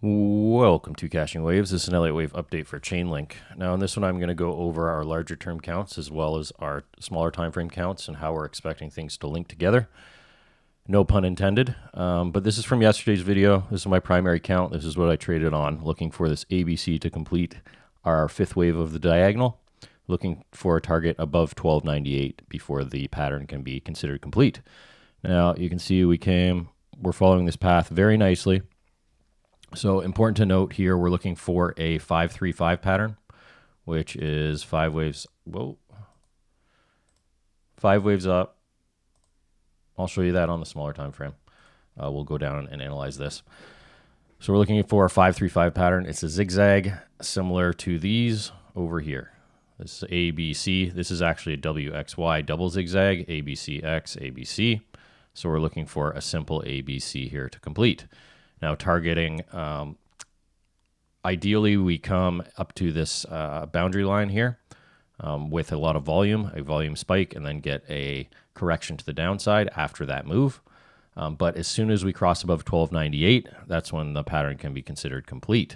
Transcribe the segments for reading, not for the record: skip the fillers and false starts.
Welcome to Caching Waves. This is an Elliott Wave update for CHAINLINK. Now in this one I'm going to go over our larger term counts as well as our smaller time frame counts and how we're expecting things to link together. No pun intended, but this is from yesterday's video. This is my primary count. This is what I traded on, looking for this ABC to complete our fifth wave of the diagonal, looking for a target above 1298 before the pattern can be considered complete. Now you can see we're following this path very nicely. So important to note here, we're looking for a 5-3-5 pattern, which is 5 waves. Whoa. 5 waves up. I'll show you that on the smaller time frame. We'll go down and analyze this. So we're looking for a 5-3-5 pattern. It's a zigzag similar to these over here. This is ABC. This is actually a WXY double zigzag, ABCX, ABC. So we're looking for a simple ABC here to complete. Now targeting, ideally we come up to this boundary line here with a lot of volume, a volume spike, and then get a correction to the downside after that move. But as soon as we cross above 1298, that's when the pattern can be considered complete.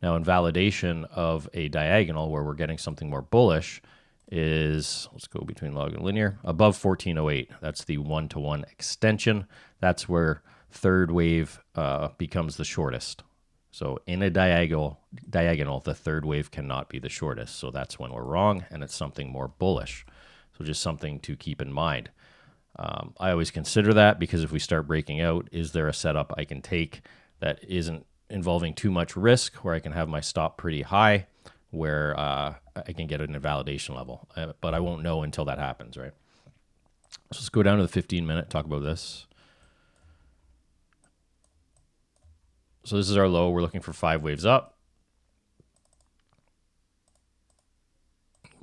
Now in validation of a diagonal where we're getting something more bullish is, let's go between log and linear, above 1408. That's the 1-to-1 extension. That's where third wave becomes the shortest. So in a diagonal, the third wave cannot be the shortest. So that's when we're wrong, and it's something more bullish. So just something to keep in mind. I always consider that because if we start breaking out, is there a setup I can take that isn't involving too much risk, where I can have my stop pretty high, where I can get an invalidation level. But I won't know until that happens, right? So let's go down to the 15-minute, talk about this. So this is our low. We're looking for 5 waves up.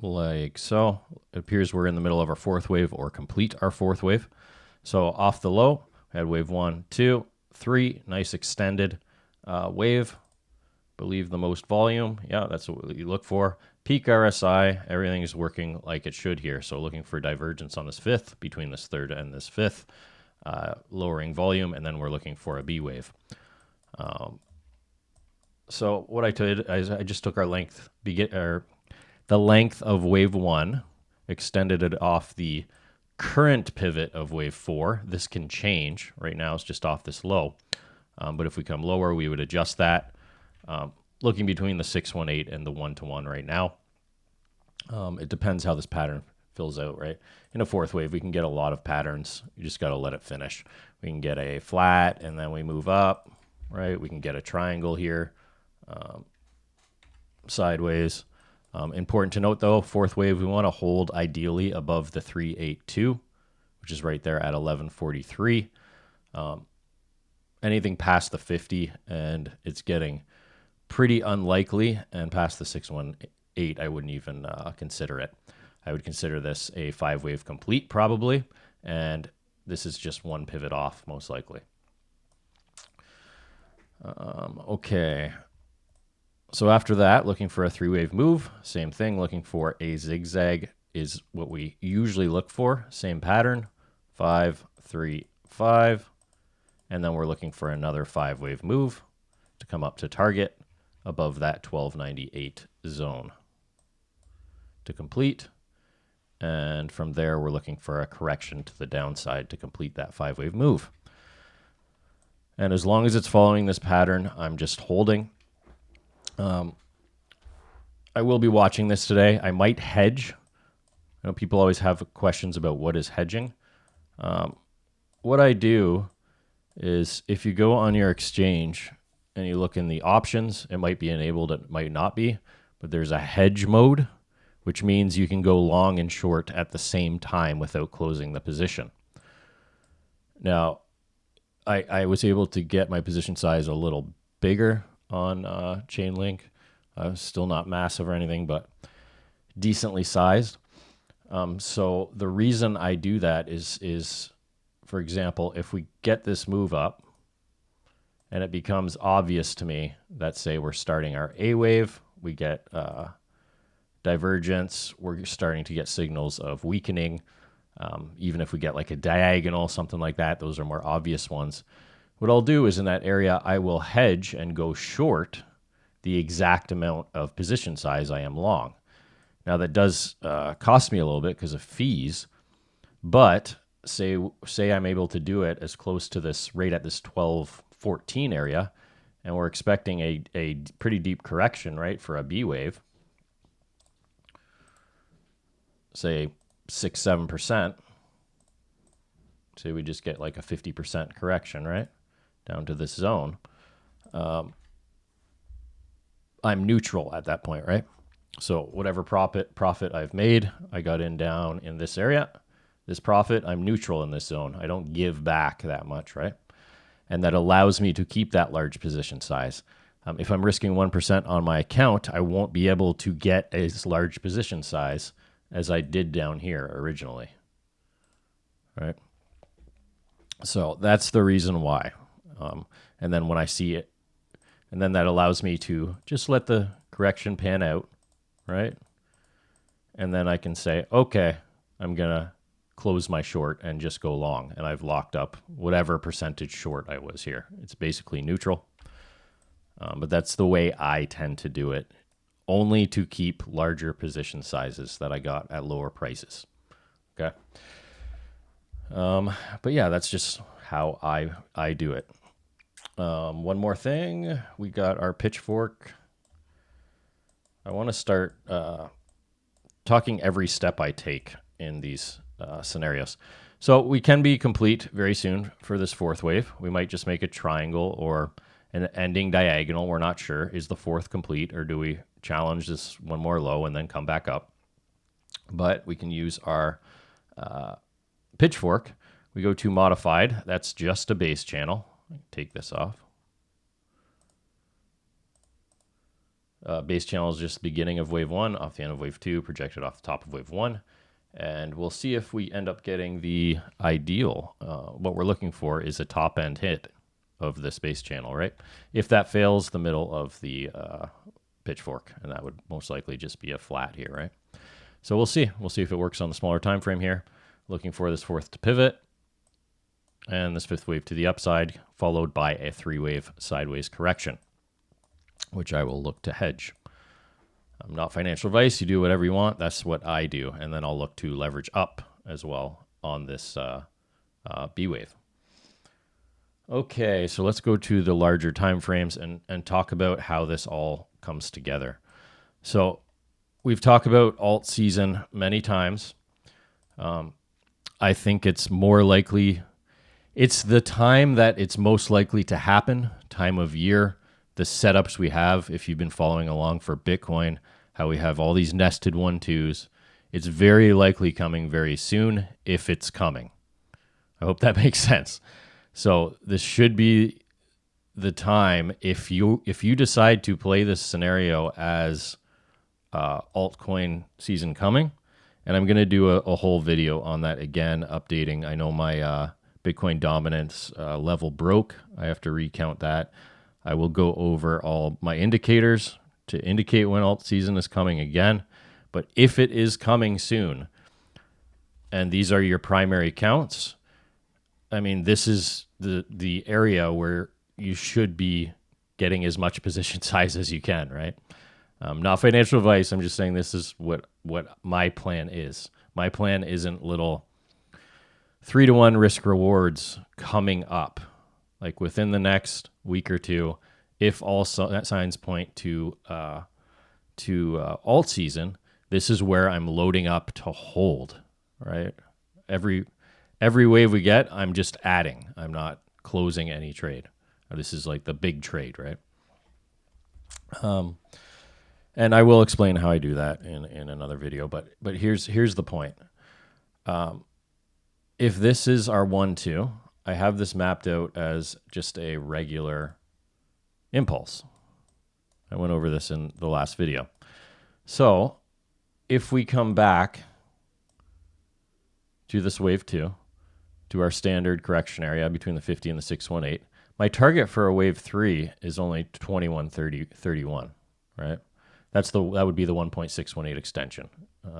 Like so. It appears we're in the middle of our fourth wave or complete our fourth wave. So off the low, we had wave 1, 2, 3. Nice extended wave. Believe the most volume. Yeah, that's what you look for. Peak RSI. Everything is working like it should here. So looking for divergence on this fifth, between this third and this fifth. Lowering volume, and then we're looking for a B wave. So what I did is I just took our length, the length of wave 1, extended it off the current pivot of wave 4. This can change. Right now it's just off this low. But if we come lower, we would adjust that. Looking between the 618 and the 1-to-1 right now. It depends how this pattern fills out, right? In a fourth wave, we can get a lot of patterns. You just got to let it finish. We can get a flat, and then we move up. Right, we can get a triangle here, sideways. Important to note though, fourth wave, we want to hold ideally above the 382, which is right there at 1143. Anything past the 50, and it's getting pretty unlikely, and past the 618, I wouldn't even consider it. I would consider this a 5-wave complete probably, and this is just one pivot off most likely. Okay, so after that, looking for a 3-wave move. Same thing, looking for a zigzag is what we usually look for. Same pattern, 5, 3, 5. And then we're looking for another 5-wave move to come up to target above that 1298 zone to complete. And from there, we're looking for a correction to the downside to complete that 5-wave move. And as long as it's following this pattern, I'm just holding. I will be watching this today. I might hedge. I know people always have questions about what is hedging. What I do is if you go on your exchange and you look in the options, it might be enabled, it might not be, but there's a hedge mode, which means you can go long and short at the same time without closing the position. Now, I was able to get my position size a little bigger on CHAINLINK. Still not massive or anything, but decently sized. So the reason I do that is, for example, if we get this move up and it becomes obvious to me that, say, we're starting our A wave, we get divergence, we're starting to get signals of weakening. Even if we get like a diagonal, something like that, those are more obvious ones. What I'll do is in that area, I will hedge and go short the exact amount of position size I am long. Now that does cost me a little bit because of fees, but say I'm able to do it as close to this rate at this 1214 area, and we're expecting a pretty deep correction, right, for a B wave, say 6-7%. Say we just get like a 50% correction, right, down to this zone. I'm neutral at that point, right? So whatever profit I've made, I got in down in this area. This profit, I'm neutral in this zone. I don't give back that much, right? And that allows me to keep that large position size. If I'm risking 1% on my account, I won't be able to get as large position size as I did down here originally, right? So that's the reason why. And then when I see it, and then that allows me to just let the correction pan out, right? And then I can say, okay, I'm going to close my short and just go long. And I've locked up whatever percentage short I was here. It's basically neutral. But that's the way I tend to do it, only to keep larger position sizes that I got at lower prices. Okay. But yeah, that's just how I do it. One more thing, we got our pitchfork. I want to start talking every step I take in these scenarios. So we can be complete very soon for this fourth wave. We might just make a triangle or an ending diagonal. We're not sure. Is the fourth complete, or do we challenge this one more low and then come back up? But we can use our pitchfork. We go to modified. That's just a base channel. Take this off. Base channel is just the beginning of wave 1, off the end of wave 2, projected off the top of wave 1. And we'll see if we end up getting the ideal. What we're looking for is a top end hit of this base channel, right? If that fails, the middle of the pitchfork, and that would most likely just be a flat here, right? So we'll see. We'll see if it works on the smaller time frame here. Looking for this fourth to pivot, and this fifth wave to the upside, followed by a 3-wave sideways correction, which I will look to hedge. Not financial advice. You do whatever you want. That's what I do. And then I'll look to leverage up as well on this B wave. Okay, so let's go to the larger time frames and talk about how this all comes together. So we've talked about alt season many times. I think it's more likely, it's the time that it's most likely to happen, time of year, the setups we have. If you've been following along for Bitcoin, how we have all these nested 1-2s, it's very likely coming very soon if it's coming. I hope that makes sense. So this should be the time if you decide to play this scenario as altcoin season coming, and I'm going to do a whole video on that again, updating. I know my Bitcoin dominance level broke. I have to recount that. I will go over all my indicators to indicate when alt season is coming again. But if it is coming soon, and these are your primary counts, I mean, this is the area where you should be getting as much position size as you can, right? Not financial advice. I'm just saying this is what my plan is. My plan isn't little 3-to-1 risk rewards coming up, like within the next week or two. If all signs point to alt season, this is where I'm loading up to hold, right? Every wave we get, I'm just adding. I'm not closing any trade. This is like the big trade, right? And I will explain how I do that in another video. But here's the point. If this is our 1-2, I have this mapped out as just a regular impulse. I went over this in the last video. So if we come back to this wave 2, to our standard correction area between the 50 and the 618, my target for a wave 3 is only 21.31, right? That would be the 1.618 extension.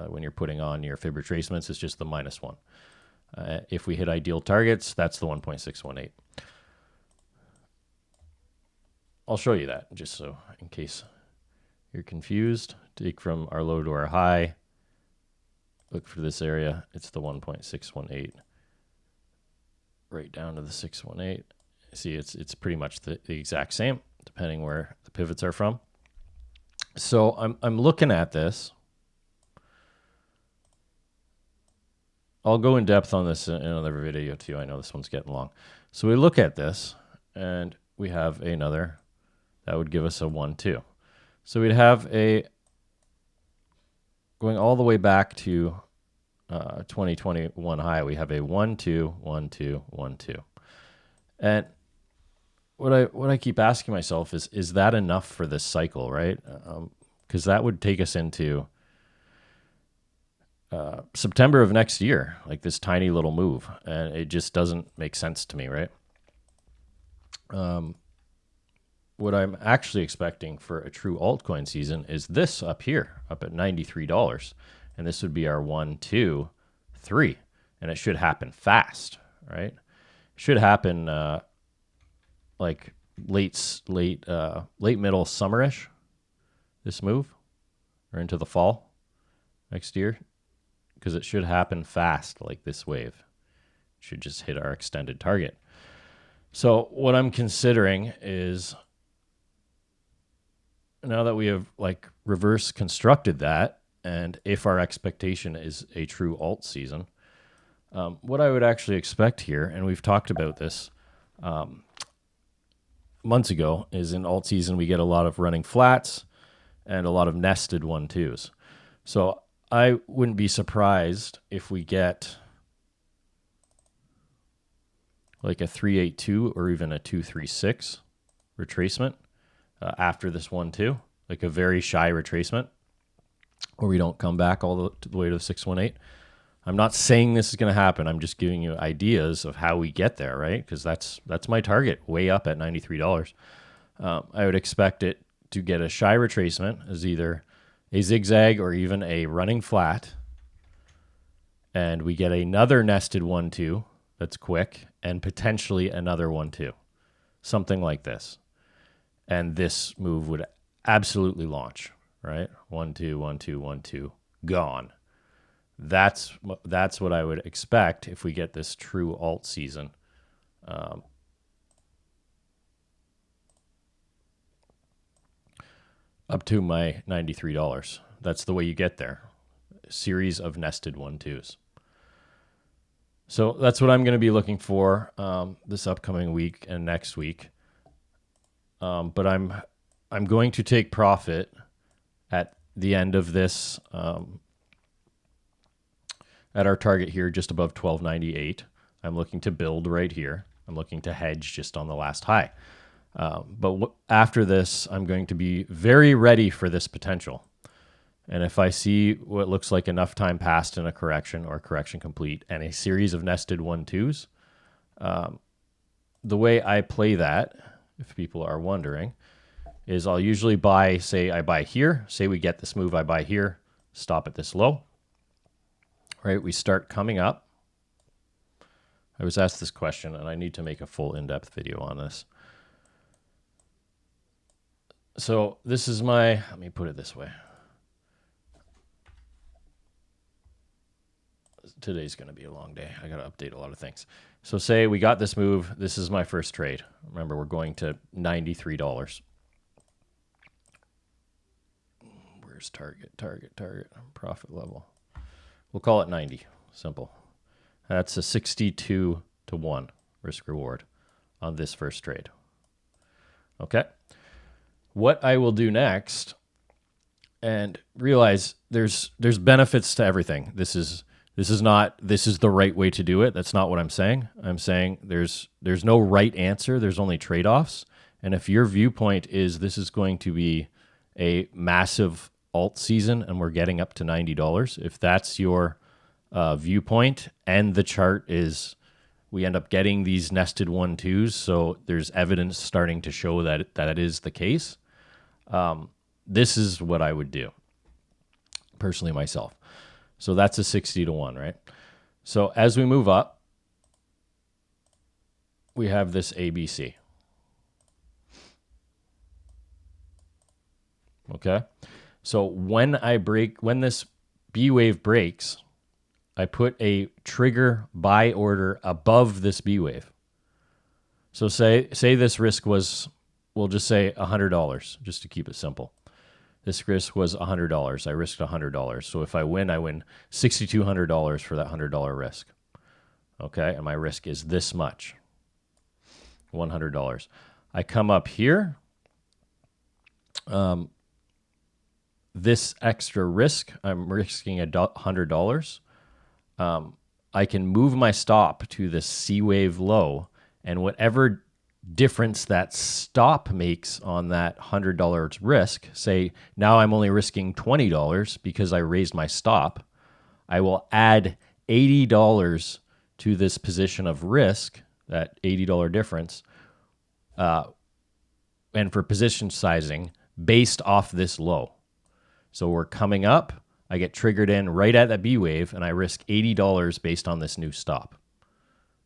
When you're putting on your fib retracements, it's just the -1. If we hit ideal targets, that's the 1.618. I'll show you that just so in case you're confused. Take from our low to our high. Look for this area. It's the 1.618. Right down to the 618. See, it's pretty much the exact same, depending where the pivots are from. So I'm looking at this. I'll go in depth on this in another video too. I know this one's getting long. So we look at this, and we have another. That would give us a 1, 2. So we'd have a, going all the way back to 2021 high, we have a 1, 2, 1, 2, 1, 2. And what I keep asking myself is that enough for this cycle, right? Because that would take us into September of next year, like this tiny little move, and it just doesn't make sense to me, right? What I'm actually expecting for a true altcoin season is this up here, up at $93, and this would be our 1, 2, 3, and it should happen fast, right? It should happen like late middle summerish, this move, or into the fall next year, because it should happen fast, like this wave. It should just hit our extended target. So what I'm considering is, now that we have like reverse constructed that, and if our expectation is a true alt season, what I would actually expect here, and we've talked about this months ago, is in alt season we get a lot of running flats and a lot of nested 1, 2s. So I wouldn't be surprised if we get like a 382 or even a 236 retracement after this 1, 2, like a very shy retracement, where we don't come back all the way to the 618. I'm not saying this is going to happen. I'm just giving you ideas of how we get there, right? Because that's my target, way up at $93. I would expect it to get a shy retracement as either a zigzag or even a running flat, and we get another nested 1, 2 that's quick, and potentially another 1, 2, something like this. And this move would absolutely launch, right? 1, 2, 1, 2, 1, 2, gone. That's what I would expect if we get this true alt season. Up to my $93. That's the way you get there. A series of nested 1, 2s. So that's what I'm going to be looking for this upcoming week and next week. But I'm going to take profit at the end of this at our target here, just above 1298. I'm looking to build right here. I'm looking to hedge just on the last high. But after this, I'm going to be very ready for this potential. And if I see what looks like enough time passed in a correction or correction complete and a series of nested 1, 2s, the way I play that, if people are wondering, is I'll usually buy, say I buy here, say we get this move, I buy here, stop at this low, right? We start coming up. I was asked this question, and I need to make a full in-depth video on this. So this is my, let me put it this way. Today's going to be a long day. I got to update a lot of things. So say we got this move. This is my first trade. Remember, we're going to $93. Where's target, profit level? We'll call it 90. Simple. That's a 62 to 1 risk reward on this first trade. Okay. What I will do next, and realize there's benefits to everything. This is the right way to do it. That's not what I'm saying. I'm saying there's no right answer. There's only trade-offs. And if your viewpoint is this is going to be a massive alt season and we're getting up to $90, if that's your viewpoint and the chart is we end up getting these nested 1, 2s, so there's evidence starting to show that it is the case, this is what I would do personally myself. So that's a 60 to 1, right? So as we move up, we have this ABC. Okay. So when this B wave breaks, I put a trigger buy order above this B wave. So say this risk was, we'll just say $100, just to keep it simple. This risk was $100. I risked $100. So if I win $6,200 for that $100 risk. Okay, and my risk is this much, $100. I come up here. This extra risk, I'm risking $100. I can move my stop to this C wave low, and whatever difference that stop makes on that $100 risk, say now I'm only risking $20 because I raised my stop, I will add $80 to this position of risk, that $80 difference, and for position sizing based off this low. So we're coming up, I get triggered in right at that B wave, and I risk $80 based on this new stop.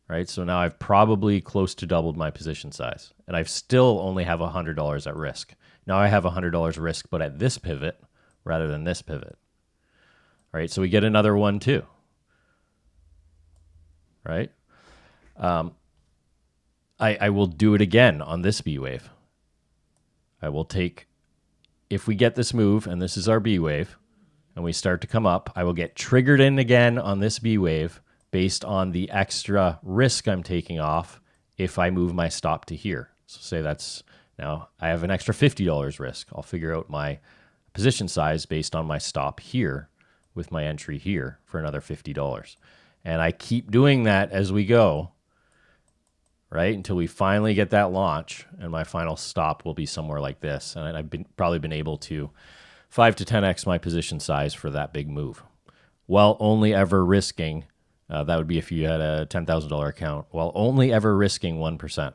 Right? So now I've probably close to doubled my position size, and I still only have $100 at risk. Now I have $100 risk, but at this pivot rather than this pivot. All right, so we get another one too. Right? I will do it again on this B wave. I will take, if we get this move, and this is our B wave, and we start to come up, I will get triggered in again on this B wave based on the extra risk I'm taking off if I move my stop to here. So say that's, now I have an extra $50 risk. I'll figure out my position size based on my stop here with my entry here for another $50. And I keep doing that as we go, right, until we finally get that launch, and my final stop will be somewhere like this. And I've probably been able to 5 to 10x my position size for that big move, while only ever risking, that would be if you had a $10,000 account, while only ever risking 1%,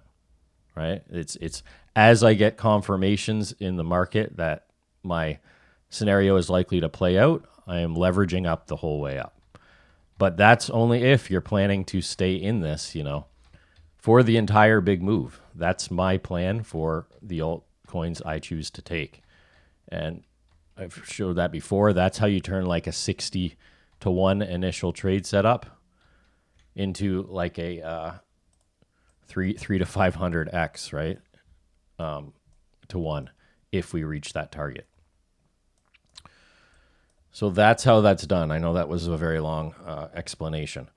right? It's as I get confirmations in the market that my scenario is likely to play out, I am leveraging up the whole way up. But that's only if you're planning to stay in this, for the entire big move. That's my plan for the altcoins I choose to take. And I've showed that before. That's how you turn like a 60 to 1 initial trade setup into like a 3 to 500x, right? To 1 if we reach that target. So that's how that's done. I know that was a very long explanation.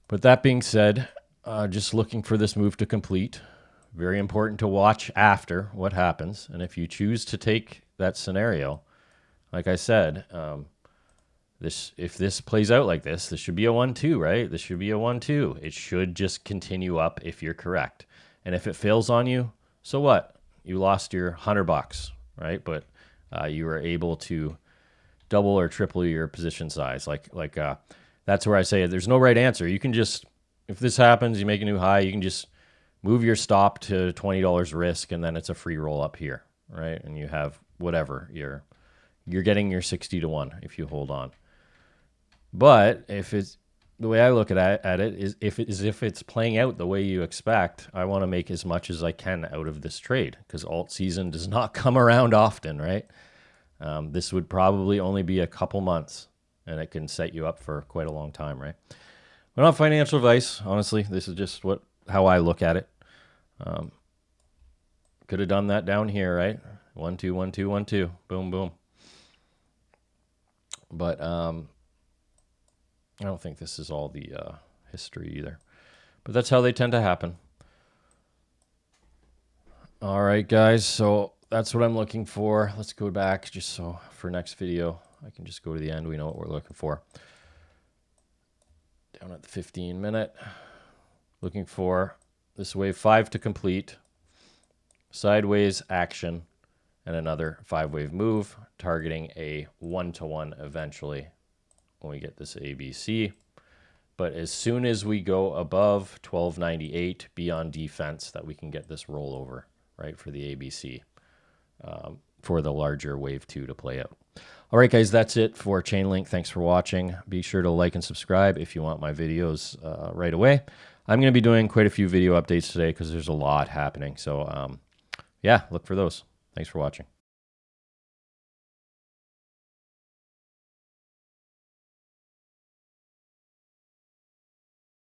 But that being said, just looking for this move to complete. Very important to watch after what happens. And if you choose to take that scenario, like I said, if this plays out like this should be a 1-2, right? This should be a 1-2. It should just continue up if you're correct. And if it fails on you, so what? You lost your $100, right? But you were able to double or triple your position size. Like that's where I say there's no right answer. You can just, if this happens, you make a new high, you can just move your stop to $20 risk, and then it's a free roll up here, right? And you have whatever, you're getting your 60 to 1 if you hold on. But if it's, the way I look at it is if it's playing out the way you expect, I want to make as much as I can out of this trade, because alt season does not come around often, right? This would probably only be a couple months, and it can set you up for quite a long time, right? But not financial advice, honestly. This is just how I look at it. Could have done that down here, right? 1, 2, 1, 2, 1, 2, boom, boom. But I don't think this is all the history either. But that's how they tend to happen. All right, guys. So that's what I'm looking for. Let's go back just so for next video, I can just go to the end. We know what we're looking for. Down at the 15-minute. Looking for this wave 5 to complete. Sideways action. And another 5-wave move, targeting a 1-to-1 eventually when we get this ABC. But as soon as we go above 1298, be on defense that we can get this rollover, right, for the ABC, for the larger wave 2 to play out. All right, guys, that's it for Chainlink. Thanks for watching. Be sure to like and subscribe if you want my videos right away. I'm going to be doing quite a few video updates today because there's a lot happening. So, yeah, look for those. Thanks for watching.